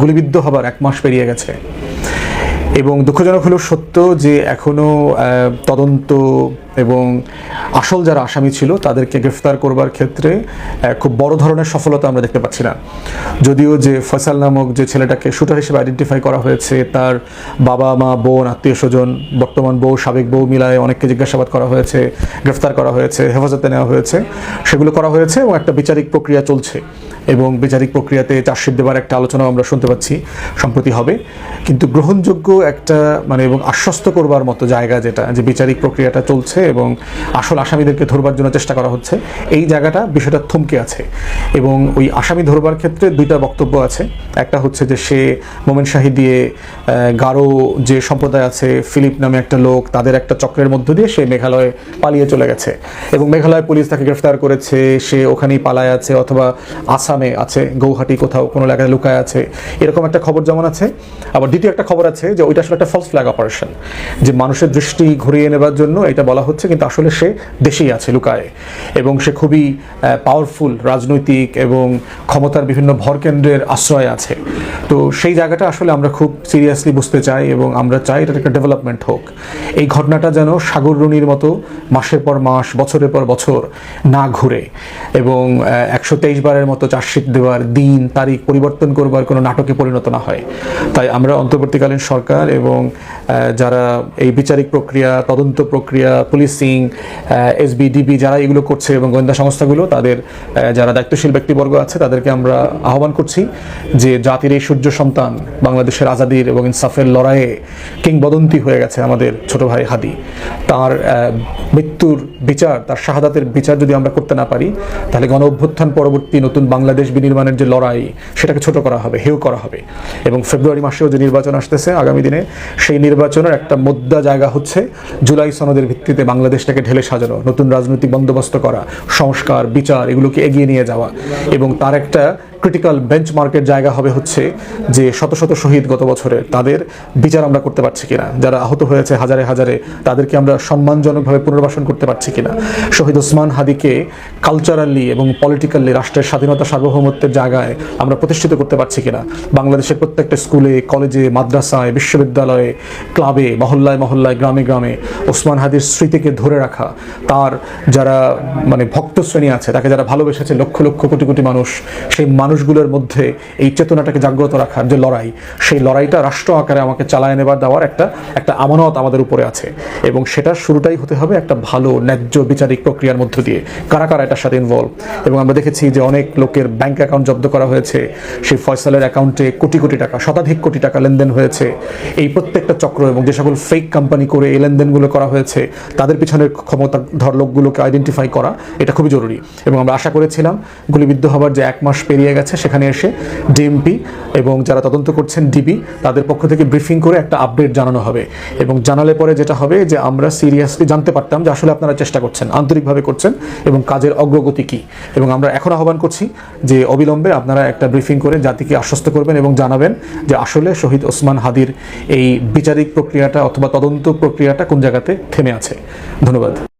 গুলিবিদ্ধ হবার 1 মাস পেরিয়ে গেছে এবং দুঃখজনক হলেও সত্য যে এখনও তদন্ত এবং আসল যারা আসামি ছিল তাদেরকে গ্রেফতার করবার ক্ষেত্রে খুব বড় ধরনের সফলতা আমরা দেখতে পাচ্ছি না। যদিও যে ফয়সাল নামক যে ছেলেটাকে শুটার হিসেবে আইডেন্টিফাই করা হয়েছে, তার বাবা মা বোন আত্মীয় স্বজন বর্তমান বউ সাবেক বউ মিলায় অনেককে জিজ্ঞাসাবাদ করা হয়েছে, গ্রেফতার করা হয়েছে, হেফাজতে নেওয়া হয়েছে, সেগুলো করা হয়েছে এবং একটা বিচারিক প্রক্রিয়া চলছে এবং বিচারিক প্রক্রিয়াতে চার্জশিট দেওয়ার একটা আলোচনাও আমরা শুনতে পাচ্ছি সম্প্রতি হবে। কিন্তু গ্রহণযোগ্য একটা এবং আশ্বস্ত করবার মতো জায়গা যেটা যে বিচারিক প্রক্রিয়াটা চলছে এবং আসল আসামিদেরকে ধরবার জন্য চেষ্টা করা হচ্ছে, এই জায়গাটা বিষয়টা থমকে আছে। এবং ওই আসামি ধরবার ক্ষেত্রে 2টা বক্তব্য আছে। একটা হচ্ছে যে সে মোমেন শাহী দিয়ে গারো যে সম্প্রদায় আছে, ফিলিপ নামে একটা লোক, তাদের একটা চক্রের মধ্য দিয়ে সে মেঘালয়ে পালিয়ে চলে গেছে এবং মেঘালয় পুলিশ তাকে গ্রেফতার করেছে, সে ওখানেই পালায় আছে অথবা আসামে আছে, গৌহাটি কোথাও কোনো এলাকায় লুকায় আছে, এরকম একটা খবর যেমন আছে। আবার দ্বিতীয় একটা খবর আছে যে ওইটা আসলে একটা ফলস ফ্ল্যাগ অপারেশন, যে মানুষের দৃষ্টি ঘুরিয়ে নেবার জন্য এটা বলা হচ্ছে, কিন্তু আসলে সে দেশেই আছে লুকায় এবং সে খুবই পাওয়ারফুল রাজনৈতিক এবং ক্ষমতার বিভিন্ন ভরকেন্দ্রের আশ্রয় আছে। তো সেই জায়গাটা আসলে আমরা খুব সিরিয়াসলি বুঝতে চাই এবং আমরা চাই এটার একটা ডেভেলপমেন্ট হোক। এই ঘটনাটা যেন সাগররুনির মতো মাসের পর মাস বছরের পর বছর না ঘুরে এবং 123 বারের মতো চার্জশিট দেওয়ার দিন তারিখ পরিবর্তন করবার কোনো নাটকে পরিণত না হয়। তাই আমরা অন্তর্বর্তীকালীন সরকার এবং যারা এই বিচারিক প্রক্রিয়া, তদন্ত প্রক্রিয়া, পুলিশিং, এসবিডিবি যারা এগুলো করছে এবং গোয়েন্দা সংস্থাগুলো, তাদের যারা দায়িত্বশীল ব্যক্তিবর্গ আছে তাদেরকে আমরা আহ্বান করছি যে জাতির এই সূর্য সন্তান, বাংলাদেশের আজাদির এবং ইনসাফের লড়াইয়ে কিংবদন্তি হয়ে গেছে আমাদের ছোট ভাই হাদি, তার মৃত্যুর বিচার, তার শাহাদাতের বিচার যদি আমরা করতে না পারি, তাহলে গণ অভ্যুত্থান পরবর্তী নতুন বাংলাদেশ বিনির্মাণের যে লড়াই, সেটাকে ছোট করা হবে, হেয় করা হবে। এবং ফেব্রুয়ারি মাসেও যে নির্বাচন আসতেছে আগামী দিনে, সেই নির্বাচনের একটা মুদ্রা জায়গা হচ্ছে জুলাই সনদের ভিত্তিতে বাংলাদেশটাকে ঢেলে সাজানো, নতুন রাজনৈতিক বন্দোবস্ত করা, সংস্কার, বিচার, এগুলোকে এগিয়ে নিয়ে যাওয়া। এবং তার একটা ক্রিটিক্যাল বেঞ্চমার্কের জায়গা হবে হচ্ছে যে শত শত শহীদ গত বছরের, তাদের বিচার আমরা করতে পারছি কিনা, যারা আহত হয়েছে হাজারে হাজারে, তাদেরকে আমরা সম্মানজনকভাবে পুনর্বাসন করতে পারছি কিনা, শহীদ ওসমান হাদিকে কালচারালি এবং পলিটিক্যালি রাষ্ট্রের স্বাধীনতা সার্বভৌমত্বের জায়গায় আমরা প্রতিষ্ঠিত করতে পারছি কিনা, বাংলাদেশের প্রত্যেকটা স্কুলে, কলেজে, মাদ্রাসায়, বিশ্ববিদ্যালয়ে, ক্লাবে, মহল্লায় মহল্লায়, গ্রামে গ্রামে ওসমান হাদির স্মৃতিকে ধরে রাখা, তার যারা ভক্ত শ্রেণী আছে, তাকে যারা ভালোবেসেছে লক্ষ লক্ষ কোটি কোটি মানুষ, সেই মানুষগুলোর মধ্যে এই চেতনাটাকে জাগ্রত রাখার যে লড়াই, সেই লড়াইটা রাষ্ট্র আকারে আমাকে চালায় নেবার দেওয়ার একটা আমানত আমাদের উপরে আছে। এবং সেটার শুরুটাই হতে হবে একটা ভালো ন্যায্য বিচারিক প্রক্রিয়ার মধ্য দিয়ে। কারা কারা এটার সাথে ইনভলভ, এবং আমরা দেখেছি যে অনেক লোকের ব্যাংক অ্যাকাউন্ট জব্দ করা হয়েছে, সেই ফয়সালের অ্যাকাউন্টে কোটি কোটি টাকা, শতাধিক কোটি টাকা লেনদেন হয়েছে। এই প্রত্যেকটা চক্র এবং যে সকল ফেক কোম্পানি করে এই লেনদেনগুলো করা হয়েছে, তাদের পিছনের ক্ষমতাধর লোকগুলোকে আইডেন্টিফাই করা, এটা খুবই জরুরি। এবং আমরা আশা করেছিলাম গুলিবিদ্ধ হবার যে 1 মাস পেরিয়ে গেছে, সেখানে এসে ডিএমপি এবং যারা তদন্ত করছেন ডিবি, তাদের পক্ষ থেকে ব্রিফিং করে একটা আপডেট জানানো হবে। এবং জানালে পরে যেটা হবে যে আমরা সিরিয়াসলি জানতে পারতাম যে আসলে আপনারা চেষ্টা করছেন, আন্তরিকভাবে করছেন এবং কাজের অগ্রগতি কী। এবং আমরা এখন আহ্বান করছি যে অবিলম্বে আপনারা একটা ব্রিফিং করে জাতিকে আশ্বস্ত করবেন এবং জানাবেন যে আসলে শহীদ ওসমান হাদির এই বিচারিক প্রক্রিয়াটা অথবা তদন্ত প্রক্রিয়াটা কোন জায়গাতে থেমে আছে। ধন্যবাদ।